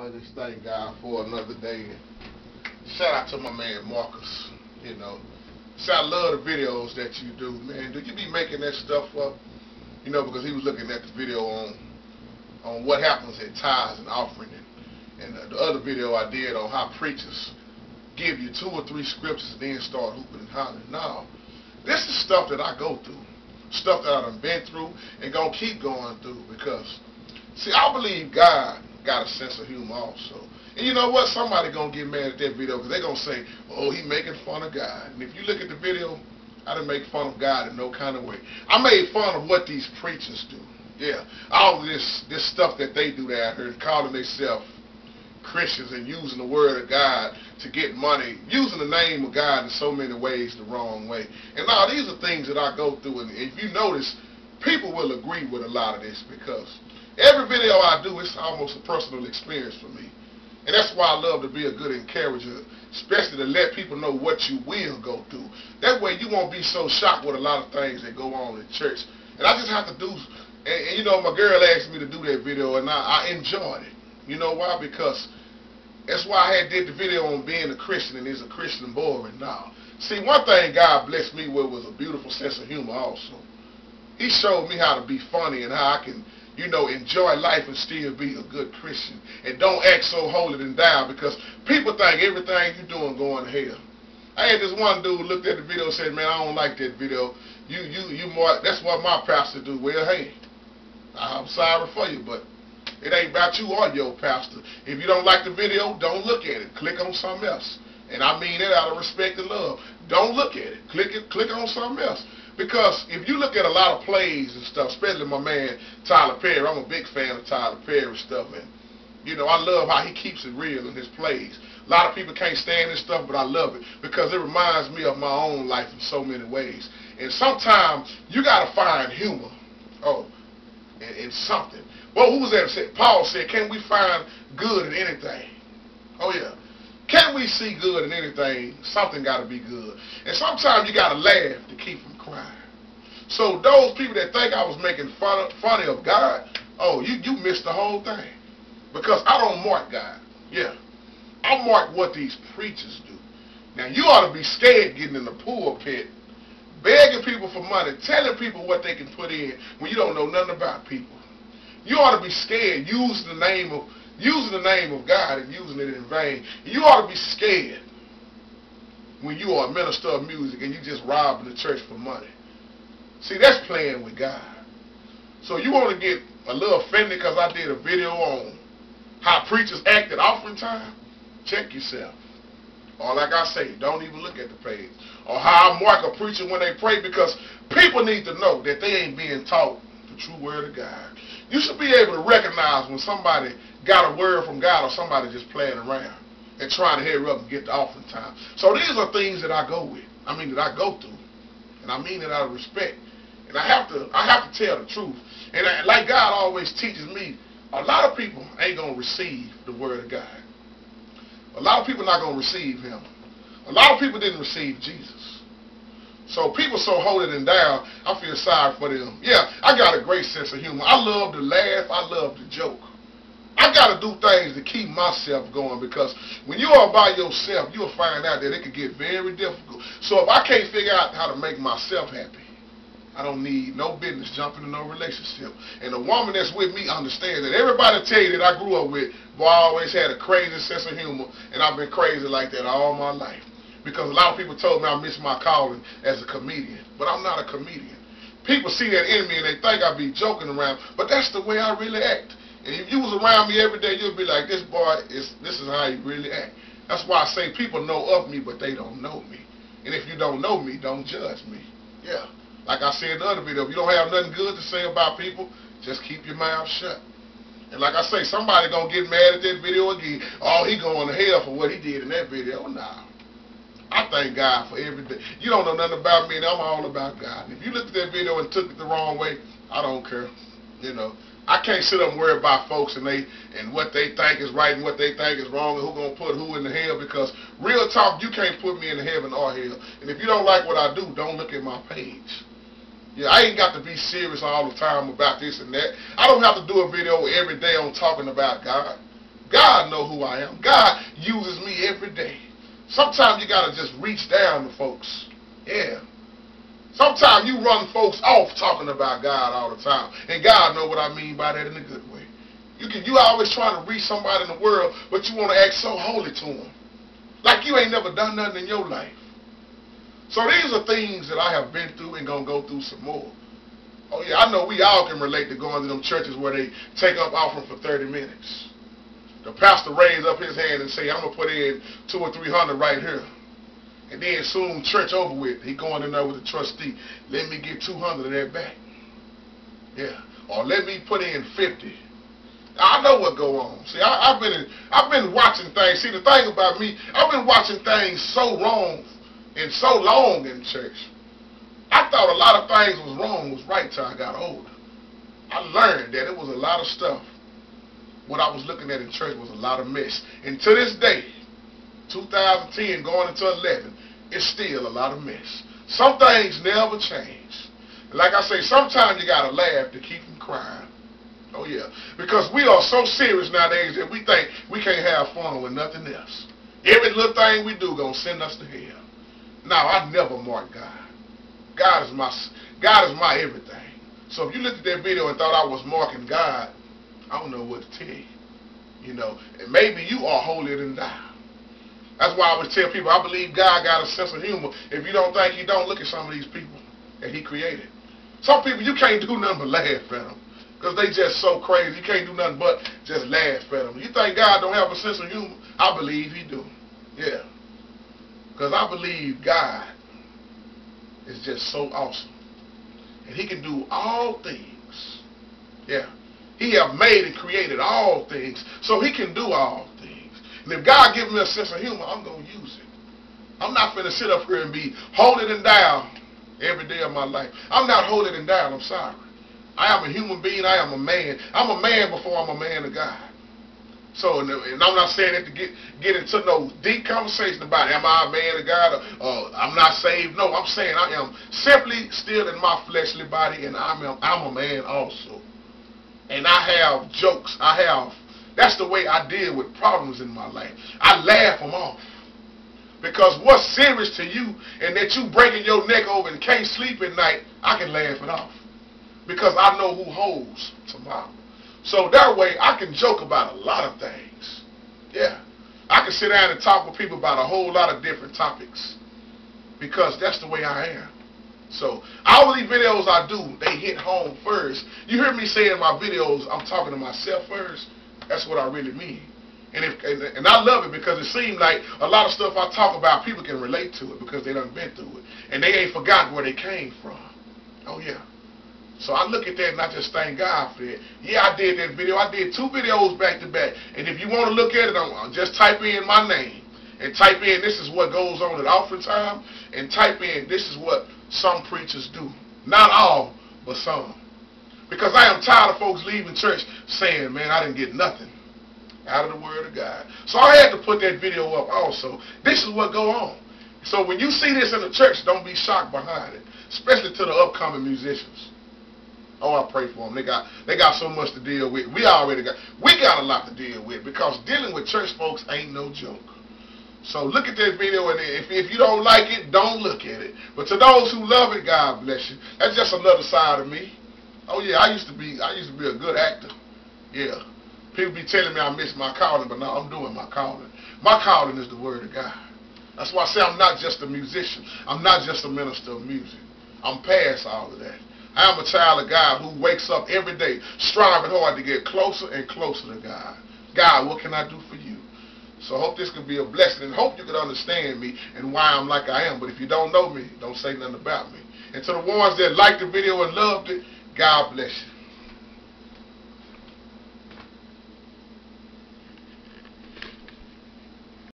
I just thank God for another day. Shout out to my man Marcus. Say I love the videos that you do, man. Do you be making that stuff up? Because he was looking at the video on what happens at tithes and offering, and the other video I did on how preachers give you 2 or 3 scriptures and then start hooping and hollering. No, this is stuff that I go through, stuff that I done been through and gonna keep going through, because see, I believe God got a sense of humor also. And you know what? Somebody gonna get mad at that video because they gonna say, oh, he making fun of God. And if you look at the video, I didn't make fun of God in no kind of way. I made fun of what these preachers do. Yeah, all of this stuff that they do out here, calling themselves Christians and using the word of God to get money, using the name of God in so many ways the wrong way. And now these are things that I go through, and if you notice, people will agree with a lot of this, because every video I do, it's almost a personal experience for me. And that's why I love to be a good encourager, especially to let people know what you will go through. That way you won't be so shocked with a lot of things that go on in church. And I just have to do, and my girl asked me to do that video, and I enjoyed it. You know why? Because that's why I did the video on being a Christian, and is a Christian boring now. See, one thing God blessed me with was a beautiful sense of humor also. He showed me how to be funny and how I can, enjoy life and still be a good Christian. And don't act so holier than thou, because people think everything you doing going to hell. I had this one dude looked at the video and said, man, I don't like that video. You more, that's what my pastor do. Well, hey, I'm sorry for you, but it ain't about you or your pastor. If you don't like the video, don't look at it. Click on something else. And I mean it out of respect and love. Don't look at it. Click on something else. Because if you look at a lot of plays and stuff, especially my man Tyler Perry, I'm a big fan of Tyler Perry stuff, and I love how he keeps it real in his plays. A lot of people can't stand this stuff, but I love it because it reminds me of my own life in so many ways. And sometimes you got to find humor, in something. Well, who was that? Paul said, can we find good in anything? Oh, yeah. Can we see good in anything? Something got to be good. And sometimes you got to laugh to keep from crying. So those people that think I was making funny of God, you missed the whole thing. Because I don't mark God. Yeah. I mark what these preachers do. Now, you ought to be scared getting in the pulpit, begging people for money, telling people what they can put in when you don't know nothing about people. You ought to be scared using the name of God and using it in vain. You ought to be scared when you are a minister of music and you just robbing the church for money. See, that's playing with God. So you want to get a little offended because I did a video on how preachers act at offering time? Check yourself. Or like I say, don't even look at the page. Or how I mark a preacher when they pray, because people need to know that they ain't being taught the true word of God. You should be able to recognize when somebody got a word from God or somebody just playing around and trying to hurry up and get the offering time. So these are things that I go with. That I go through. And I mean it out of respect. And I have to tell the truth. And like God always teaches me, a lot of people ain't going to receive the word of God. A lot of people not going to receive him. A lot of people didn't receive Jesus. So people so holding them down, I feel sorry for them. Yeah, I got a great sense of humor. I love to laugh. I love to joke. I got to do things to keep myself going, because when you are by yourself, you'll find out that it can get very difficult. So if I can't figure out how to make myself happy, I don't need no business jumping in no relationship. And the woman that's with me understands that. Everybody tell you that I grew up with, boy, I always had a crazy sense of humor, and I've been crazy like that all my life. Because a lot of people told me I missed my calling as a comedian. But I'm not a comedian. People see that in me and they think I be joking around, but that's the way I really act. And if you was around me every day, you'll be like, this boy, this is how he really act. That's why I say people know of me, but they don't know me. And if you don't know me, don't judge me. Yeah. Like I said in the other video, if you don't have nothing good to say about people, just keep your mouth shut. And like I say, somebody gonna get mad at that video again. Oh, he going to hell for what he did in that video. Nah. I thank God for everything. You don't know nothing about me, and I'm all about God. And if you looked at that video and took it the wrong way, I don't care. I can't sit up and worry about folks and what they think is right and what they think is wrong and who gonna put who in the hell, because real talk, you can't put me in the heaven or hell. And if you don't like what I do, don't look at my page. Yeah, I ain't got to be serious all the time about this and that. I don't have to do a video every day on talking about God. God know who I am. God uses me every day. Sometimes you got to just reach down to folks. Yeah. Sometimes you run folks off talking about God all the time. And God know what I mean by that in a good way. You always trying to reach somebody in the world, but you want to act so holy to them. Like you ain't never done nothing in your life. So these are things that I have been through and going to go through some more. Oh yeah, I know we all can relate to going to them churches where they take up offering for 30 minutes. The pastor raise up his hand and say, I'm going to put in 200 or 300 right here. And then soon church over with. He going in there with the trustee. Let me get 200 of that back. Yeah. Or let me put in 50. I know what go on. See, I've been watching things. See, the thing about me, I've been watching things so wrong and so long in church. I thought a lot of things was wrong, was right till I got older. I learned that it was a lot of stuff. What I was looking at in church was a lot of mess. And to this day, 2010 going into 11, it's still a lot of mess. Some things never change. Like I say, sometimes you got to laugh to keep from crying. Oh yeah, because we are so serious nowadays that we think we can't have fun with nothing else. Every little thing we do gonna send us to hell. Now, I never mark God. God is my everything. So if you looked at that video and thought I was marking God, I don't know what to tell you. You know, and maybe you are holier than thou. That's why I always tell people I believe God got a sense of humor. If you don't think He don't, look at some of these people that He created. Some people you can't do nothing but laugh at them. Because they just so crazy. You can't do nothing but just laugh at them. You think God don't have a sense of humor? I believe He do. Yeah. Because I believe God is just so awesome. And He can do all things. Yeah. He have made and created all things. So He can do all things. And if God gives me a sense of humor, I'm going to use it. I'm not going to sit up here and be holier than thou every day of my life. I'm not holier than thou. I'm sorry. I am a human being. I am a man. I'm a man before I'm a man of God. So, and I'm not saying that to get into no deep conversation about it. Am I a man of God or I'm not saved? No, I'm saying I am simply still in my fleshly body, and I'm a man also. And I have jokes. That's the way I deal with problems in my life. I laugh them off. Because what's serious to you and that you breaking your neck over and can't sleep at night, I can laugh it off. Because I know who holds tomorrow. So that way I can joke about a lot of things. Yeah. I can sit down and talk with people about a whole lot of different topics. Because that's the way I am. So all of these videos I do, they hit home first. You hear me say in my videos, I'm talking to myself first. That's what I really mean. And I love it because it seems like a lot of stuff I talk about, people can relate to it because they done been through it. And they ain't forgotten where they came from. Oh yeah. So I look at that and I just thank God for it. Yeah, I did that video. I did 2 videos back to back. And if you want to look at it, just type in my name. And type in, this is what goes on at offering time. And type in, this is what some preachers do. Not all, but some. Because I am tired of folks leaving church saying, man, I didn't get nothing out of the Word of God. So I had to put that video up also. This is what go on. So when you see this in the church, don't be shocked behind it. Especially to the upcoming musicians. Oh, I pray for them. They got so much to deal with. We got a lot to deal with because dealing with church folks ain't no joke. So look at this video, and if you don't like it, don't look at it. But to those who love it, God bless you. That's just another side of me. Oh yeah, I used to be a good actor. Yeah. People be telling me I missed my calling, but now I'm doing my calling. My calling is the Word of God. That's why I say I'm not just a musician. I'm not just a minister of music. I'm past all of that. I am a child of God who wakes up every day striving hard to get closer and closer to God. God, what can I do for you? So I hope this could be a blessing and hope you could understand me and why I'm like I am. But if you don't know me, don't say nothing about me. And to the ones that liked the video and loved it, God bless you.